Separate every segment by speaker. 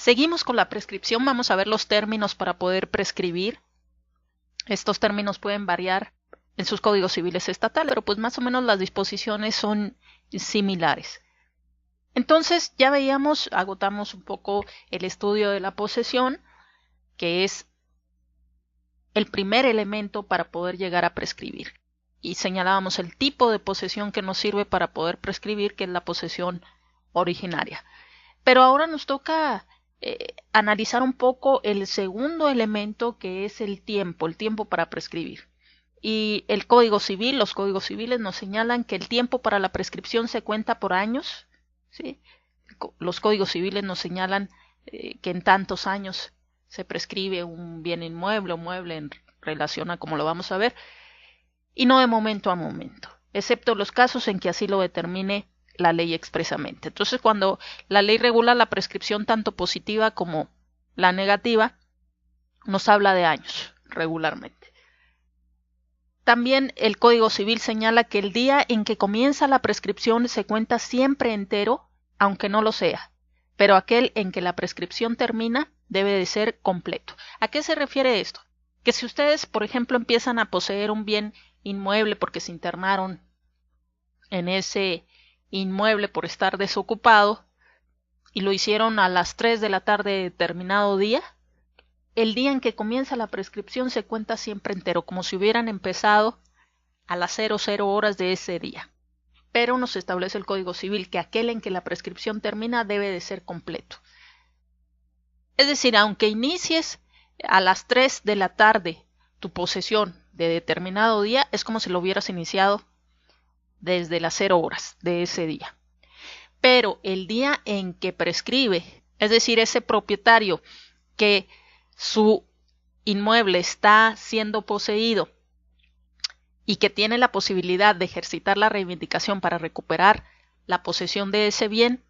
Speaker 1: Seguimos con la prescripción, vamos a ver los términos para poder prescribir. Estos términos pueden variar en sus códigos civiles estatales, pero pues más o menos las disposiciones son similares. Entonces ya veíamos, agotamos un poco el estudio de la posesión, que es el primer elemento para poder llegar a prescribir. Y señalábamos el tipo de posesión que nos sirve para poder prescribir, que es la posesión originaria. Pero ahora nos toca analizar un poco el segundo elemento, que es el tiempo para prescribir. Y el Código Civil, los códigos civiles nos señalan que el tiempo para la prescripción se cuenta por años, ¿sí? Los códigos civiles nos señalan que en tantos años se prescribe un bien inmueble o mueble en relación a como lo vamos a ver, y no de momento a momento, excepto los casos en que así lo determine la ley expresamente. Entonces, cuando la ley regula la prescripción tanto positiva como la negativa, nos habla de años regularmente. También el Código Civil señala que el día en que comienza la prescripción se cuenta siempre entero, aunque no lo sea, pero aquel en que la prescripción termina debe de ser completo. ¿A qué se refiere esto? Que si ustedes, por ejemplo, empiezan a poseer un bien inmueble porque se internaron en ese inmueble por estar desocupado y lo hicieron a las 3 de la tarde de determinado día, el día en que comienza la prescripción se cuenta siempre entero, como si hubieran empezado a las 00 horas de ese día. Pero nos establece el Código Civil que aquel en que la prescripción termina debe de ser completo. Es decir, aunque inicies a las 3 de la tarde tu posesión de determinado día, es como si lo hubieras iniciado desde las 0 horas de ese día. Pero el día en que prescribe, es decir, ese propietario que su inmueble está siendo poseído y que tiene la posibilidad de ejercitar la reivindicación para recuperar la posesión de ese bien,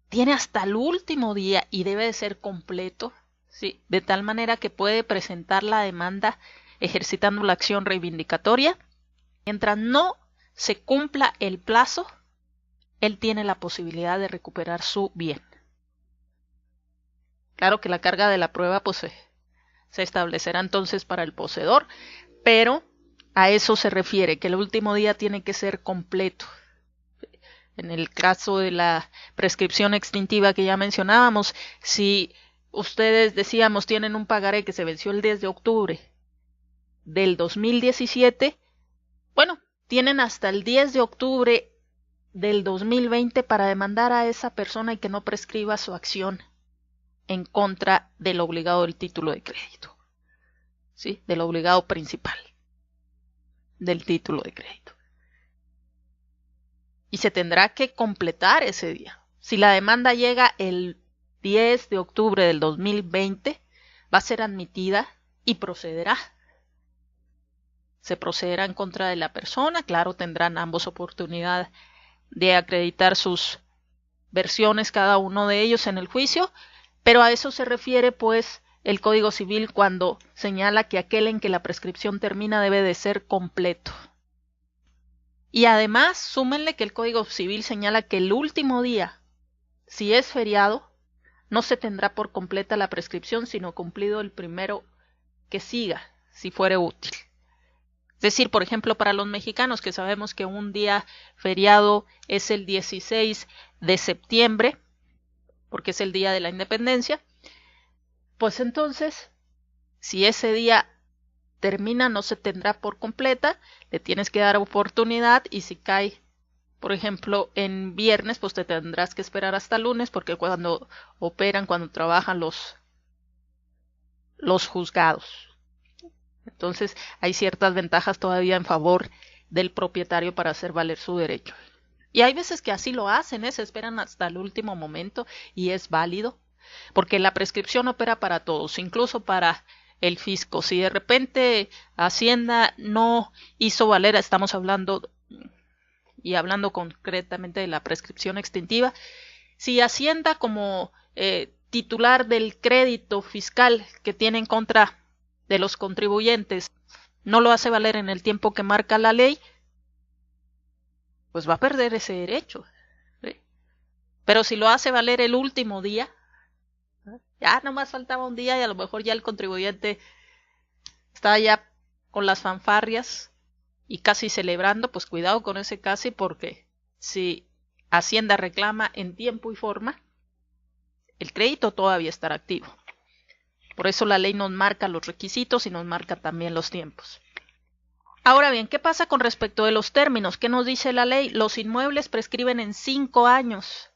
Speaker 1: tiene hasta el último día y debe de ser completo, ¿sí? De tal manera que puede presentar la demanda ejercitando la acción reivindicatoria. Mientras no se cumpla el plazo, él tiene la posibilidad de recuperar su bien. Claro que la carga de la prueba pues, se establecerá entonces para el poseedor, pero a eso se refiere, que el último día tiene que ser completo. En el caso de la prescripción extintiva que ya mencionábamos, si ustedes, decíamos, tienen un pagaré que se venció el 10 de octubre del 2017, bueno, tienen hasta el 10 de octubre del 2020 para demandar a esa persona y que no prescriba su acción en contra del obligado del título de crédito, ¿sí? Del obligado principal del título de crédito. Y se tendrá que completar ese día. Si la demanda llega el 10 de octubre del 2020, va a ser admitida y procederá. Se procederá en contra de la persona, claro, tendrán ambos oportunidad de acreditar sus versiones cada uno de ellos en el juicio, pero a eso se refiere pues el Código Civil cuando señala que aquel en que la prescripción termina debe de ser completo. Y además, súmenle que el Código Civil señala que el último día, si es feriado, no se tendrá por completa la prescripción, sino cumplido el primero que siga, si fuere útil. Es decir, por ejemplo, para los mexicanos, que sabemos que un día feriado es el 16 de septiembre, porque es el día de la independencia, pues entonces, si ese día termina, no se tendrá por completa, le tienes que dar oportunidad, y si cae, por ejemplo, en viernes, pues te tendrás que esperar hasta lunes, porque cuando operan, cuando trabajan los juzgados. Entonces hay ciertas ventajas todavía en favor del propietario para hacer valer su derecho. Y hay veces que así lo hacen, se esperan hasta el último momento y es válido, porque la prescripción opera para todos, incluso para el fisco. Si de repente Hacienda no hizo valer, estamos hablando y hablando concretamente de la prescripción extintiva, si Hacienda como titular del crédito fiscal que tiene en contra de los contribuyentes no lo hace valer en el tiempo que marca la ley, pues va a perder ese derecho, ¿sí? Pero si lo hace valer el último día, Ya nomás faltaba un día y a lo mejor ya el contribuyente estaba ya con las fanfarrias y casi celebrando. Pues cuidado con ese casi, porque si Hacienda reclama en tiempo y forma, el crédito todavía estará activo. Por eso la ley nos marca los requisitos y nos marca también los tiempos. Ahora bien, ¿qué pasa con respecto de los términos? ¿Qué nos dice la ley? Los inmuebles prescriben en 5 años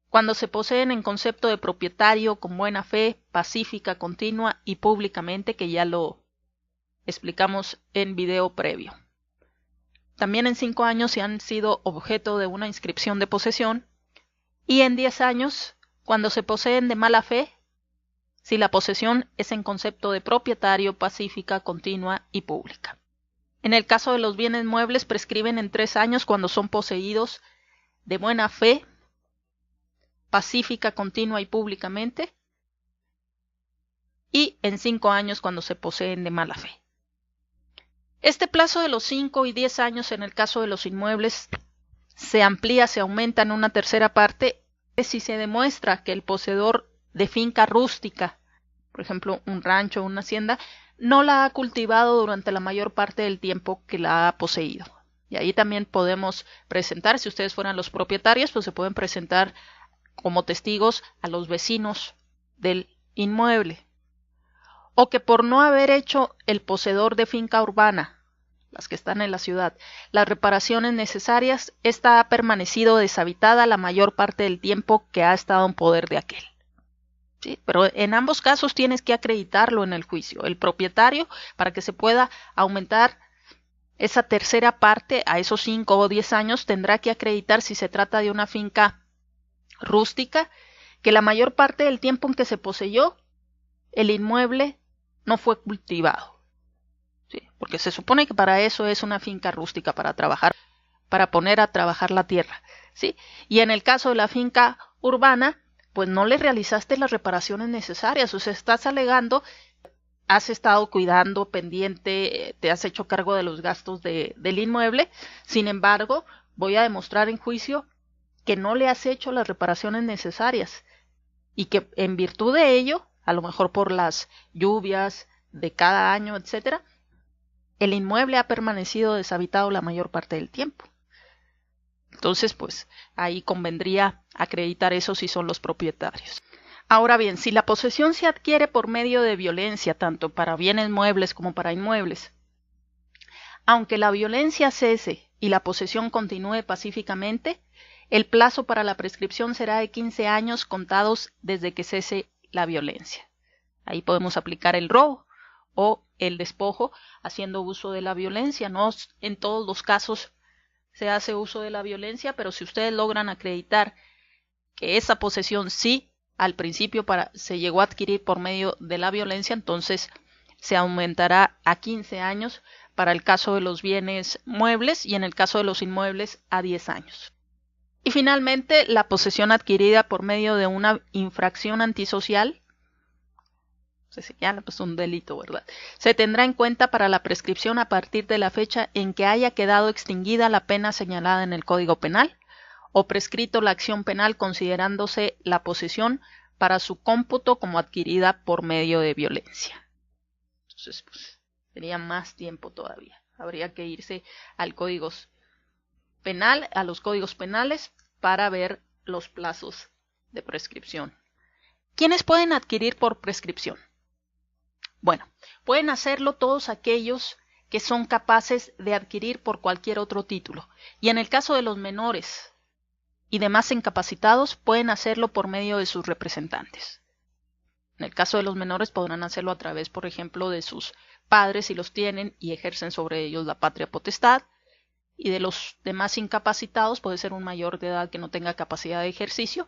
Speaker 1: cuando se poseen en concepto de propietario con buena fe, pacífica, continua y públicamente, que ya lo explicamos en video previo. También en 5 años si han sido objeto de una inscripción de posesión, y en 10 años cuando se poseen de mala fe, si la posesión es en concepto de propietario, pacífica, continua y pública. En el caso de los bienes muebles prescriben en 3 años cuando son poseídos de buena fe, pacífica, continua y públicamente, y en 5 años cuando se poseen de mala fe. Este plazo de los 5 y 10 años en el caso de los inmuebles se amplía, se aumenta en una tercera parte si se demuestra que el poseedor de finca rústica, por ejemplo un rancho o una hacienda, no la ha cultivado durante la mayor parte del tiempo que la ha poseído. Y ahí también podemos presentar, si ustedes fueran los propietarios, pues se pueden presentar como testigos a los vecinos del inmueble. O que por no haber hecho el poseedor de finca urbana, las que están en la ciudad, las reparaciones necesarias, ésta ha permanecido deshabitada la mayor parte del tiempo que ha estado en poder de aquel. ¿Sí? Pero en ambos casos tienes que acreditarlo en el juicio. El propietario, para que se pueda aumentar esa tercera parte a esos 5 o 10 años, tendrá que acreditar, si se trata de una finca rústica, que la mayor parte del tiempo en que se poseyó el inmueble no fue cultivado. ¿Sí? Porque se supone que para eso es una finca rústica, para trabajar, para poner a trabajar la tierra. ¿Sí? Y en el caso de la finca urbana, pues no le realizaste las reparaciones necesarias, o sea, estás alegando, has estado cuidando, pendiente, te has hecho cargo de los gastos del inmueble, sin embargo, voy a demostrar en juicio que no le has hecho las reparaciones necesarias y que en virtud de ello, a lo mejor por las lluvias de cada año, etcétera, el inmueble ha permanecido deshabitado la mayor parte del tiempo. Entonces, pues ahí convendría acreditar eso si son los propietarios. Ahora bien, si la posesión se adquiere por medio de violencia, tanto para bienes muebles como para inmuebles, aunque la violencia cese y la posesión continúe pacíficamente, el plazo para la prescripción será de 15 años contados desde que cese la violencia. Ahí podemos aplicar el robo o el despojo haciendo uso de la violencia. No en todos los casos se hace uso de la violencia, pero si ustedes logran acreditar que esa posesión sí al principio se llegó a adquirir por medio de la violencia, entonces se aumentará a 15 años para el caso de los bienes muebles y en el caso de los inmuebles a 10 años. Y finalmente, la posesión adquirida por medio de una infracción antisocial, se señala pues un delito, ¿verdad? Se tendrá en cuenta para la prescripción a partir de la fecha en que haya quedado extinguida la pena señalada en el Código Penal o prescrito la acción penal, considerándose la posesión para su cómputo como adquirida por medio de violencia. Entonces, pues, sería más tiempo todavía. Habría que irse al Código Penal, a los códigos penales, para ver los plazos de prescripción. ¿Quiénes pueden adquirir por prescripción? Bueno, pueden hacerlo todos aquellos que son capaces de adquirir por cualquier otro título. Y en el caso de los menores y demás incapacitados, pueden hacerlo por medio de sus representantes. En el caso de los menores podrán hacerlo a través, por ejemplo, de sus padres si los tienen y ejercen sobre ellos la patria potestad. Y de los demás incapacitados puede ser un mayor de edad que no tenga capacidad de ejercicio,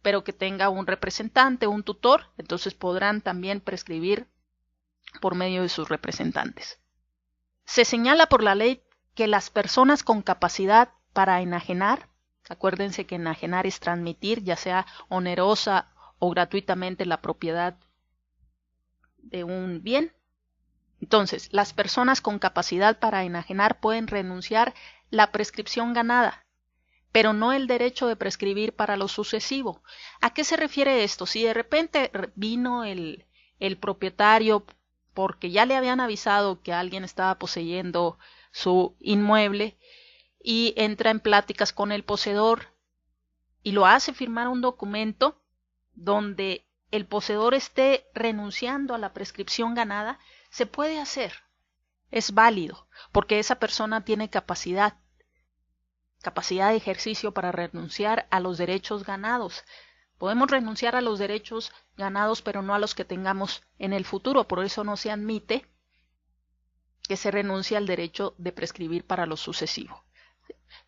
Speaker 1: pero que tenga un representante, un tutor, entonces podrán también prescribir por medio de sus representantes. Se señala por la ley que las personas con capacidad para enajenar, acuérdense que enajenar es transmitir, ya sea onerosa o gratuitamente, la propiedad de un bien. Entonces, las personas con capacidad para enajenar pueden renunciar la prescripción ganada, pero no el derecho de prescribir para lo sucesivo. ¿A qué se refiere esto? Si de repente vino el propietario porque ya le habían avisado que alguien estaba poseyendo su inmueble y entra en pláticas con el poseedor y lo hace firmar un documento donde el poseedor esté renunciando a la prescripción ganada, se puede hacer. Es válido, porque esa persona tiene capacidad de ejercicio para renunciar a los derechos ganados. Podemos renunciar a los derechos ganados, pero no a los que tengamos en el futuro. Por eso no se admite que se renuncie al derecho de prescribir para lo sucesivo.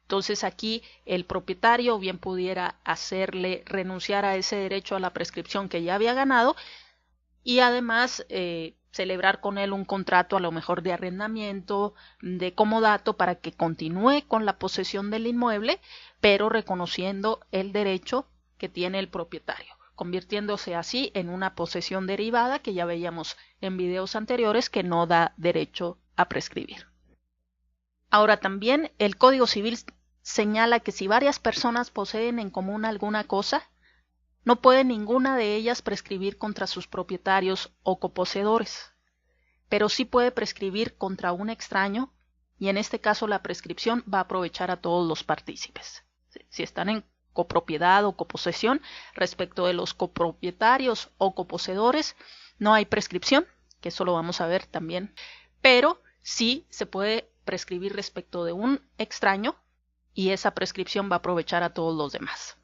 Speaker 1: Entonces aquí el propietario bien pudiera hacerle renunciar a ese derecho a la prescripción que ya había ganado y además celebrar con él un contrato a lo mejor de arrendamiento, de comodato para que continúe con la posesión del inmueble, pero reconociendo el derecho que tiene el propietario, convirtiéndose así en una posesión derivada que ya veíamos en videos anteriores que no da derecho a prescribir. Ahora también el Código Civil señala que si varias personas poseen en común alguna cosa, no puede ninguna de ellas prescribir contra sus propietarios o coposeedores, pero sí puede prescribir contra un extraño y en este caso la prescripción va a aprovechar a todos los partícipes. Si están en copropiedad o coposesión, respecto de los copropietarios o coposeedores, no hay prescripción, que eso lo vamos a ver también, pero sí se puede prescribir respecto de un extraño y esa prescripción va a aprovechar a todos los demás.